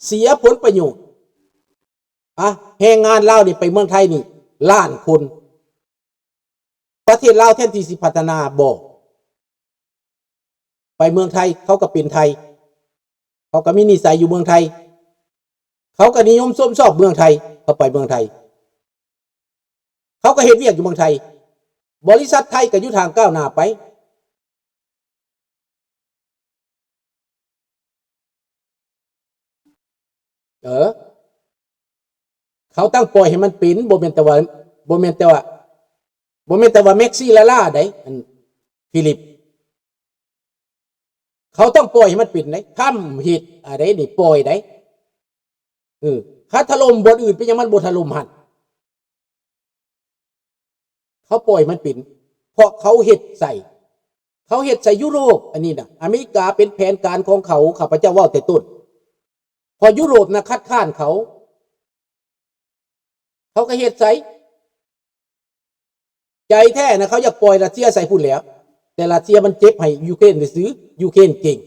เสียผลประโยชน์แรงงานลาวนี่ไปเมืองไทยนี่ล้านคนประเทศลาวแทนที่สิพัฒนาบ่ไปเมืองไทยเขาก็เป็นไทยเขาก็มีนิสัยอยู่เมืองไทยเขาก็นิยมชอบเมืองไทยเขาไปเมืองไทยเขาก็เฮ็ดเวียกอยู่เมืองไทยบริษัทไทยก็อยู่ทางก้าวหน้าไปเขาตั้งปล่อยให้มันเป็นบ่แม่นแต่ว่าแม็กซี่ลาล่าได้ฟิลิปเขาต้องปล่อยให้มันเป็นได้ทำผิดอะไรนี่ปล่อยได้ถ้าถล่มบนอื่นเป็นยังมันบ่ถล่มหันเขาปล่อยมันเป็นเพราะเขาเฮ็ดใส่ยุโรปอันนี้นะอเมริกาเป็นแผนการของเขาข้าพเจ้าว่าแต่ต้นพอยุโรปนะคัดค้านเขาก็เฮ็ดใส่ใจแท้นะเขาอยากปล่อยรัสเซียใส่พุ่นแล้วแต่รัสเซียมันเจ็บให้ยูเครนไปซื้อยูเครนเก่ง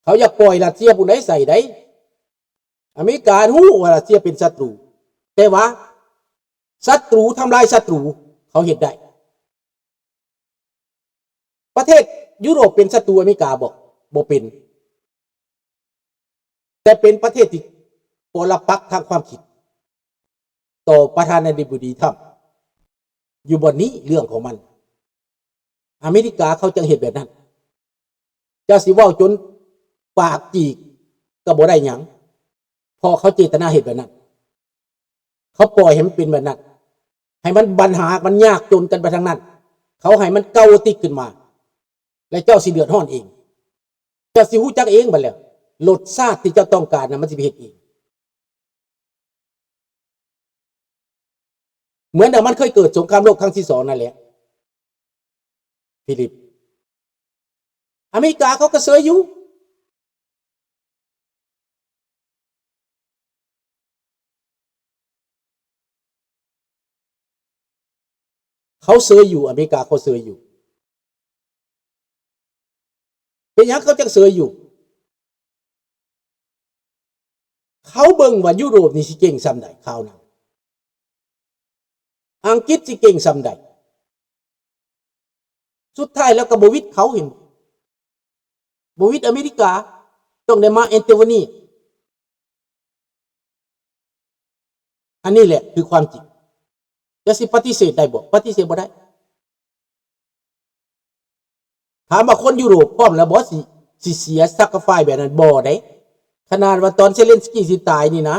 เขาอยากปล่อยรัสเซียพุ่นได้ใส่ได้อเมริกาฮู้ว่ารัสเซียเป็นศัตรูแต่ว่าศัตรูทำลายศัตรูเขาเฮ็ดได้ประเทศยุโรปเป็นศัตรูอเมริกาบ่เป็นแต่เป็นประเทศที่ปรปักษ์ทางความคิดต่อประธานาธิบดีทรัมป์อยู่บนนี้เรื่องของมันอเมริกาเขาจังเห็นแบบนั้นจะสิว่าจนปากจีกก็บ่ได้หยังพอเขาเจตนาเห็นแบบนั้นเขาปล่อยให้มันเป็นแบบนั้นให้มันปัญหามันยากจนกันไปทางนั้นเขาให้มันเกาติกขึ้นมาและเจ้าสิเดือดร้อนเองเจ้าสิฮู้จักเองบัดแล้วรสชาติที่เจ้าต้องการนะมันสิไปเฮ็ดเองเหมือนมันเคยเกิดสงครามโลกครั้งที่2นั่นแหละฟิลิปอเมริกาเขาก็เสยอยู่เขาเสยอยู่อเมริกาเขาเสยอยู่เป็นหยังเขาจังเสยอยู่เขาเบิ่งว่ายุโรปนี่สิเก่งส่ำใดคราวนั้นอังกฤษสิเก่งส่ำใดสุดท้ายแล้วก็บ่วิดเขาเห็นบ่วิดอเมริกาต้องได้มาเอนเตอร์วานีอันนี้แหละคือความจริงจะสิปฏิเสธได้บ่ปฏิเสธบ่ได้ถามว่าคนยุโรปพร้อมแล้วบ่สิเสียซักไฟแบบนั้นบ่ได้ขนาดว่าตอนเซเลนสกี้สิตายนี่นะ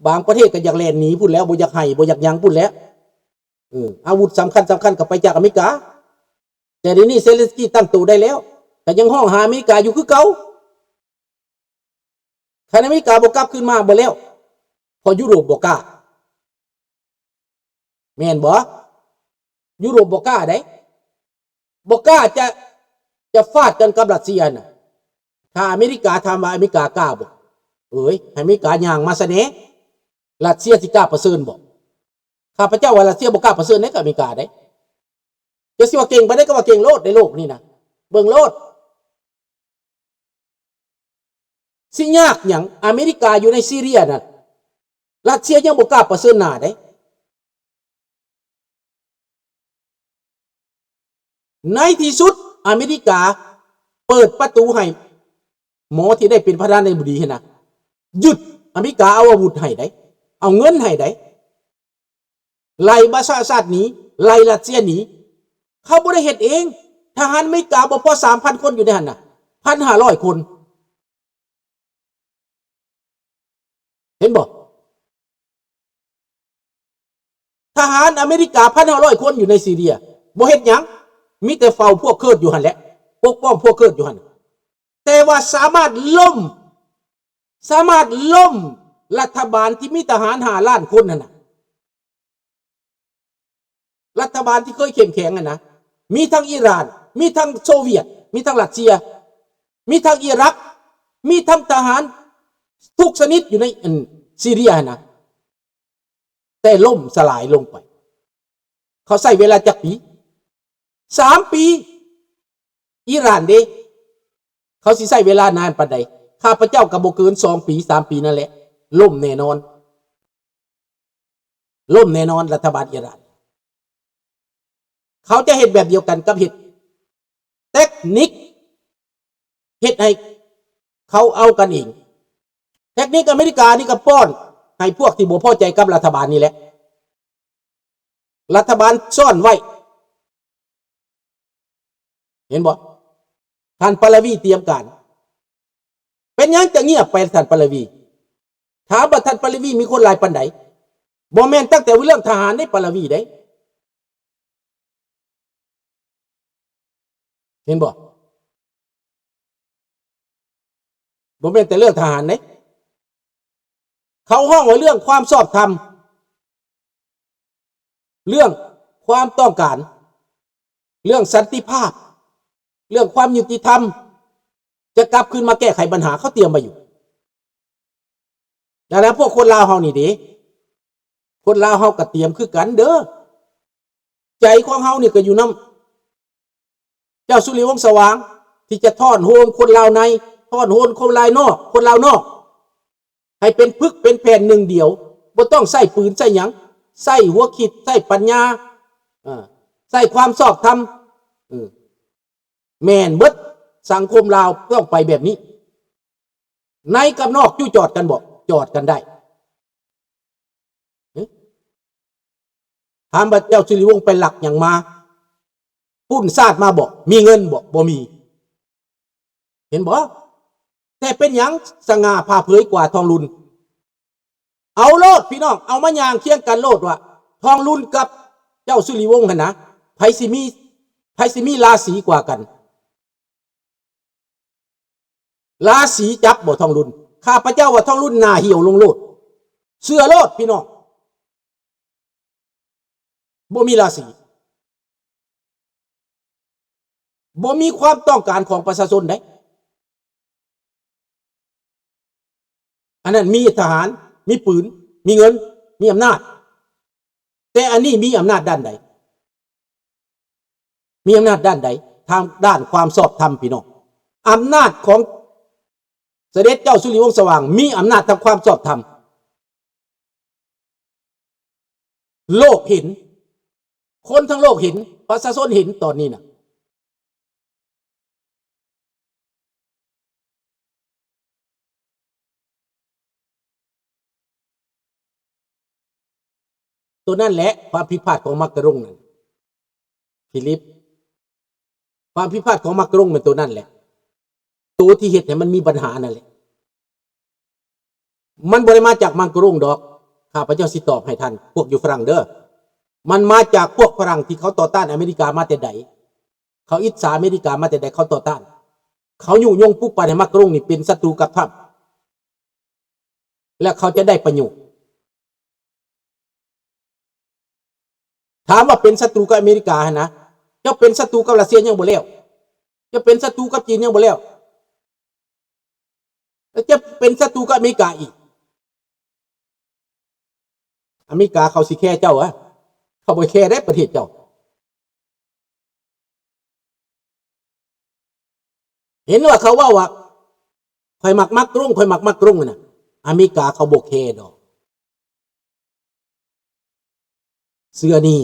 บางประเทศก็อยากแล่นหนีพุ่นแล้วบ่อยากให้บ่อยากหยังพุ่นแล้วอาวุธสำคัญก็ไปจากอเมริกาแต่เดี๋ยวนี้เซเลนสกี้ตั้งตัวได้แล้วแต่ยังห้องหาอเมริกาอยู่คือเก่าคันอเมริกาบ่กลับขึ้นมาบ่แล้วพอยุโรปบ่กล้าแม่นบ่ยุโรปบ่กล้าได้บ่กล้าจะฟาดกันกับรัสเซียน่ะถ้าอเมริกาทำว่าอเมริกากล้าบ่อเมริกาย่างมาซะแหน่รัสเซียสิกล้าประเสริฐบ่ข้าพเจ้าว่ารัสเซียบ่กล้าประเสริฐในกับอเมริกาได้จะสิว่าเก่งบ่ได้ก็ว่าเก่งโลดในโลกนี่นะเบิ่งโลดสิยากหยังอเมริกาอยู่ในซีเรียน่ะรัสเซียยังบ่กล้าประเสริฐหน้าได้ในที่สุดอเมริกาเปิดประตูให้หมอที่ได้เป็นประธานาธิบดีให้นะหยุดอเมริกาเอาอาวุธให้ได้เอาเงินให้ได้ไล่บาชาชาติหนีไล่รัสเซียหนีเขาบ่ได้เฮ็ดเองทหารอเมริกาบ่พอ 3,000 คนอยู่ในหั่นน่ะ 1,500 คนเห็นบ่ทหารอเมริกา 1,500 คนอยู่ในซีเรียบ่เฮ็ดหยังมีแต่เฝ้าพวกเคิร์ดอยู่หั่นแหละปกป้องพวกเคิร์ดอยู่หั่นแต่ว่าสามารถล้มรัฐบาลที่มีทหาร5 ล้านคนนั่นน่ะรัฐบาลที่เคยเข้มแข็งนะมีทั้งอิหร่านมีทั้งโซเวียตมีทั้งรัสเซียมีทั้งอิรักมีทั้งทหารทุกชนิดอยู่ในซีเรียนะแต่ล่มสลายลงไปเขาใช้เวลาจักปี3 ปีอิหร่านเด้ เขาสิใช้เวลานานปานใดข้าพเจ้าก็บ่เกิน2 ปี3 ปีนั่นแหละล่มแน่นอนล่มแน่นอนรัฐบาลอิหร่านเขาจะเฮ็ดแบบเดียวกันกับเฮ็ดเทคนิคเฮ็ดให้เขาเอากันเองเทคนิคอเมริกานี่ก็ป้อนให้พวกที่บ่พอใจกับรัฐบาลนี่แหละรัฐบาลซ่อนไว้เห็นบ่ท่านปาลวีเตรียมการเป็นหยังจะเงียบไปท่านปาลวีถามว่าท่านปาลวีมีคนหลายปานใดบ่แม่นตั้งแต่เรื่องทหารในปาลวีได้เห็นบ่บ่แม่นแต่เรื่องทหารเด้เขาห้องไว้เรื่องความชอบธรรมเรื่องความต้องการเรื่องสันติภาพเรื่องความยุติธรรมจะกลับคืนมาแก้ไขปัญหาเขาเตรียมมาอยู่ดังนั้นพวกคนลาวเฮานี่เด้คนลาวเฮาก็เตรียมคือกันเด้อใจของเฮานี่ก็อยู่นำเจ้าสุริวงศ์สว่างที่จะทอดโฮมคนลาวในทอดโฮมคนลาวนอกคนลาวนอกให้เป็นพึกเป็นแผ่นหนึ่งเดียวบ่ต้องใส่ปืนใส่หยังใส่หัวคิดใส่ปัญญาใส่ความชอบธรรมแม่นเบิดสังคมลาวต้องไปแบบนี้ในกับนอกจู่จอดกันบ่จอดกันได้ถามว่าเจ้าสุริวงศ์ไปหลักอย่างมาปุ้นซาดมาบ่มีเงินบ่มีเห็นบ่แต่เป็นหยังสง่าผ่าเผยกว่าทองลุนเอาโลดพี่น้องเอามาย่างเคียงกันโลดว่าทองลุนกับเจ้าสุริวงศ์หั่นนะไผสิมีราศีกว่ากันราศีจับบ่ทองลุนข้าพเจ้าว่าทองลุนหน้าเหี่ยวลงโลดเสื้อโลดพี่น้องบ่มีราศีบ่มีความต้องการของประชาชนได้อันนั้นมีทหารมีปืนมีเงินมีอำนาจแต่อันนี้มีอำนาจด้านใดมีอำนาจด้านใดทางด้านความชอบธรรมพี่น้องอำนาจของเสด็จเจ้าสุริวงศ์สว่างมีอำนาจทางความชอบธรรมโลกเห็นคนทั้งโลกเห็นประชาชนเห็นตอนนี้นะตัวนั่นแหละความผิดพลาดของมักกะรุงนั่นฟิลิปความผิดพลาดของมักกะรุงเป็นตัวนั่นแหละตัวที่เหตุให้มันมีปัญหานั่นแหละมันบ่ได้มาจากมักกะรุงดอกข้าพเจ้าสิตอบให้ท่านพวกอยู่ฝรั่งเด้อมันมาจากพวกฝรั่งที่เขาต่อต้านอเมริกามาแต่ใดเขาอิจฉาอเมริกามาแต่ใดเขาต่อต้านเขายุยงปุ๊บไปให้มักกะรุงนี่เป็นศัตรูกับทัพและเขาจะได้ประโยชน์ถามว่าเป็นศัตรูกับอเมริกานะจะเป็นศัตรูกับรัสเซียยังบ่แล้วจะเป็นศัตรูกับจีนยังบ่แล้วจะเป็นศัตรูกับอเมริกาอีกอเมริกาเขาสิแค่เจ้าอะเขาบ่แค่ได้ประเทศเจ้าเห็นว่าเขาว่าข่อยมักกรุงข่อยมักกรุงน่ะอเมริกาเขาบ่แค่ดอกเสื้อนี่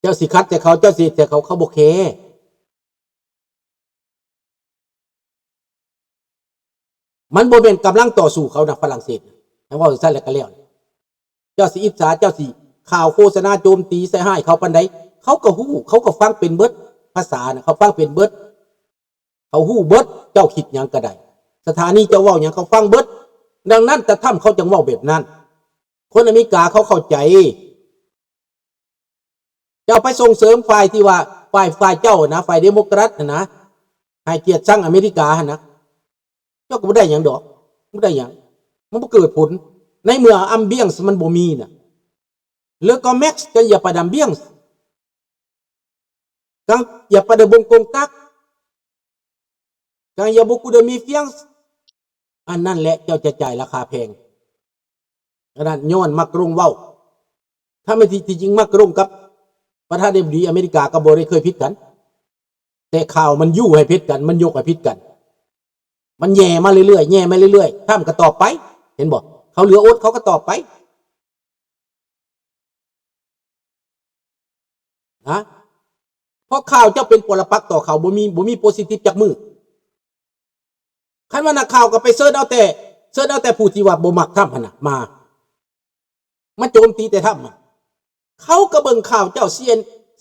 เจ้าสิคัดแต่เขาเจ้าสิแต่เขาบ่แค่มันบ่เป็นกำลังต่อสู้เขานะฝรั่งเศสนะว่าซั่นแล้วก็แล้วเจ้าสิอิจฉาเจ้าสิข่าวโฆษณาโจมตีใส่ให้เขาปานใดเขาก็ฮู้เขาก็ฟังเป็นเบิดภาษานะเขาฟังเป็นเบิดเขาฮู้เบิดเจ้าคิดหยังก็ได้สถานีเจ้าเว้าหยังเขาฟังเบิดดังนั้นแต่ถ้ำเขาจังเว้าแบบนั้นคนอเมริกาเขาเข้าใจเจ้าไปส่งเสริมฝ่ายที่ว่าฝ่ายเจ้านะฝ่ายเดโมแครตนะให้เกียรติชังอเมริกานะเจ้าก็บ่ได้หยังดอกบ่ได้หยังมันบ่เกิดผลในเมื่ออัมเบียงส์มันบ่มีน่ะle commerce qu'il n'y a pas d'ambiance quand il n'y a pas de bon contact quand il y a beaucoup de méfiance อันนั้นแหละเจ้าจะจ่ายราคาแพงอันนั้นย้อนมักกรุงเว้าถ้าไม่ที่จริงมักกรุงกับประธานาธิบดีอเมริกาก็บ่ได้เคยผิดกัน แต่ข่าวมันยู่ให้พิษกันมันยกให้พิษกันมันแย่มาเรื่อยๆแย่มาเรื่อยๆท่ามก็ตอบไปเห็นบอกเขาเหลืออดเขาก็ตอบไปนะเพราะข่าวเจ้าเป็นปรปักษ์ต่อเขาบ่มีโพสิทีฟจากมือคันว่านักข่าวก็ไปเสิร์ชเอาแต่ผู้ที่ว่าบ่มักทำหั่นน่ะมาโจมตีแต่ทำเขาก็เบิ่งข่าวเจ้า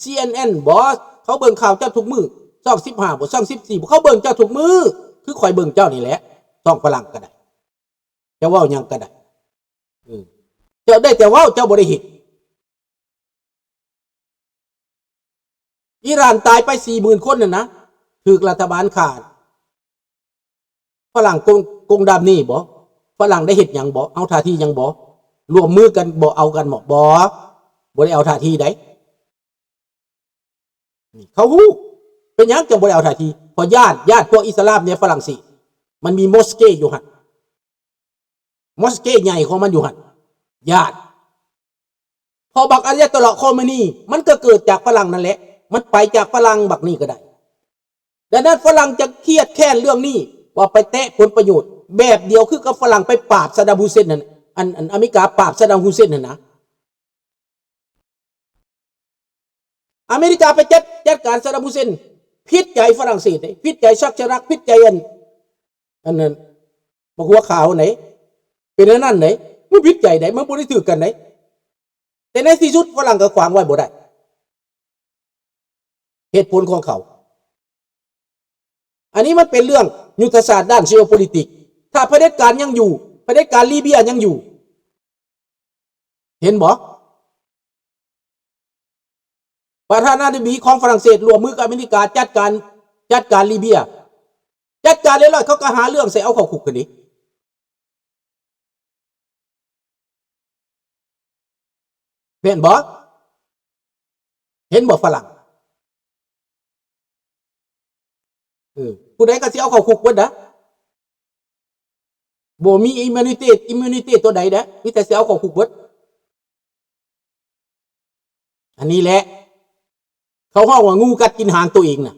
CNN บ่เขาเบิ่งข่าวเจ้าทุกมือช่อง15บ่ช่อง14บ่เขาเบิ่งเจ้าทุกมือคือข่อยเบิ่งเจ้านี่แหละช่องฝรั่งก็ได้จะเว้าหยังก็ได้เจ้าได้แต่เว้าเจ้าบ่ได้เฮ็ดอิหร่านตายไป 40,000 คนน่ะนะถูกรัฐบาลฆ่าฝรั่งกงดำนี่บ่ฝรั่งได้เฮ็ดหยังบ่เอาท่าทีหยังบ่ร่วมมือกันบ่เอากันบ่ได้เอาท่าทีใดเขาฮู้เป็นหยังจังบ่ได้เอาท่าทีเพราะญาติพวกอิสลามในฝรั่งเศสมันมีมอสเกย์อยู่หั่นมอสเกย์ใหญ่ของมันอยู่หั่นญาติพอบักอายะตอลาห์คอเมนีมันก็เกิดจากฝรั่งนั่นแหละมันไปจากฝรั่งบักนี่ก็ได้ดังนั้นฝรั่งจะเครียดแค้นเรื่องนี้ว่าไปแตะผลประโยชน์แบบเดียวคือกับฝรั่งไปปราบซาดัมฮุเซนนั่นอันอเมริกาปราบซาดัมฮุเซนนั่นนะอเมริกาไปจัดการซาดัมฮุเซนพิษใจฝรั่งเศสพิษใจชักชะรักพิษใจอันนั้นมาหัวข่าวไหนเป็นนั่นไหนมันพิษใจไหนมันบ่ได้ถือกันไหนแต่ในที่สุดฝรั่งก็ขวางไว้บ่ได้เหตุผลของเขาอันนี้มันเป็นเรื่องยุทธศาสตร์ด้าน geopolitics ถ้าเผด็จการยังอยู่เผด็จการลิเบียยังอยู่เห็นบ่ประธานาธิบดีของฝรั่งเศสร่วมมือกับอเมริกาจัดการลิเบียจัดการเรียบร้อยเขาก็หาเรื่องใส่เอาเข้าคุกกันนี่เป็นบ่เห็นบ่ฝรั่งผู้ใดก็สิเอาเข้าคุกเบิดนะบ่มีอิมมูนิตี้ตัวใดนะมีแต่สิเอาเข้าคุกเบิดอันนี้แหละเขาฮ้องว่างูกัดกินหางตัวเองน่ะ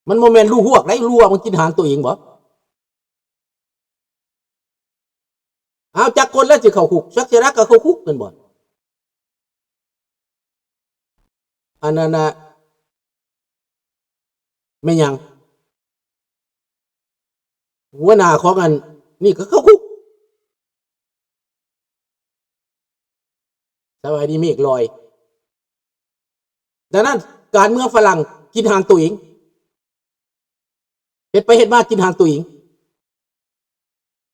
มันบ่แม่นรูหวกได้รูมันกินหางตัวเองบ่เอาจักคนแล้วสิเข้าคุกชักสิรักก็เข้าคุกกันบ่อันนั้นน่ะไม่ยังหัวหน้าของอันนี่ก็เข้าคุกสบายดีเมฆลอยดังนั้นการเมืองฝรั่งกินหางตัวเองเฮ็ดไปเฮ็ดมากินหางตัวเอง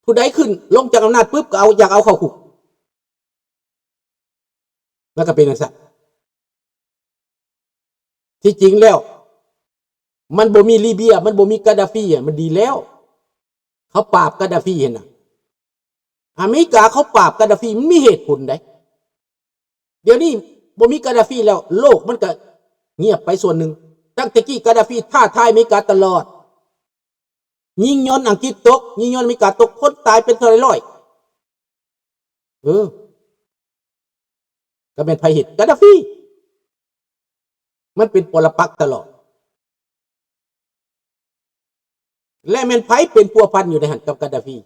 ผู้ใดขึ้นลงจากอำนาจปุ๊บก็อยากเอาเข้าคุกแล้วก็เป็นจังซั่นที่จริงแล้วมันบ่มีลิเบียมันบ่มีกาดาฟีมันดีแล้วเขาปราบกาดาฟีเห็นน่ะอเมริกาเขาปราบกาดาฟีมันมีเหตุผลได้เดี๋ยวนี้บ่มีกาดาฟีแล้วโลกมันก็เงียบไปส่วนหนึ่งตั้งแต่กี้กาดาฟีท้าทายอเมริกาตลอดยิงย้อนอังกฤษตกยิงย้อนอเมริกาตกคนตายเป็นร้อยก็เป็นภัยเหตุกาดาฟีมันเป็นปรปักษ์ตลอดและแม่นไผเป็นพัวพันอยู่ในหันกับกาดาฟี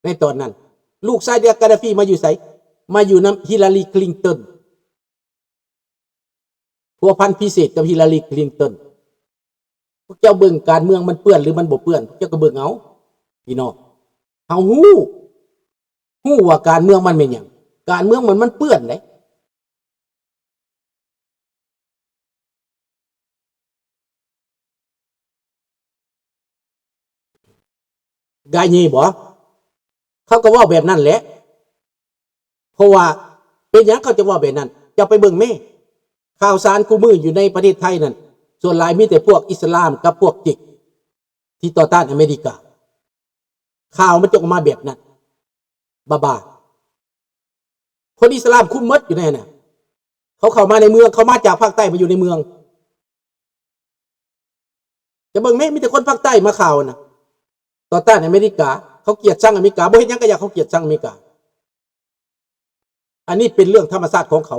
ในตอนนั้นลูกชายเดียกาดาฟีมาอยู่ไสมาอยู่นำฮิลลารีคลินตันพัวพันพิเศษกับฮิลลารีคลินตันพวกเจ้าเบิ่งการเมืองมันเปื้อนหรือมันบ่เปื้อนพวกเจ้าก็เบิ่งเอาพี่น้องเฮาฮู้ว่าการเมืองมันเป็นหยังการเมืองมันเปื้อนเด้กายนี่บ่เขาก็ว่าแบบนั้นแหละเพราะว่าเป็นหยังเขาจะว่าแบบนั้นจะไปเบิ่งแม่ข่าวสารคู่มืออยู่ในประเทศไทยนั่นส่วนหลายมีแต่พวกอิสลามกับพวกจิกที่ต่อต้านอเมริกาข่าวมันจะออกมาแบบนั้นบ้าคนอิสลามคุมมัดอยู่แน่น่ะเขาเข้ามาในเมืองเขามาจากภาคใต้มาอยู่ในเมืองจะเบิ่งแม่มีแต่คนภาคใต้มาข่าวน่ะต่อต้านอเมริกาเขาเกลียดชังอเมริกาบ่เฮ็ดหยังก็อยากเขาเกลียดชังอเมริกาอันนี้เป็นเรื่องธรรมชาติของเขา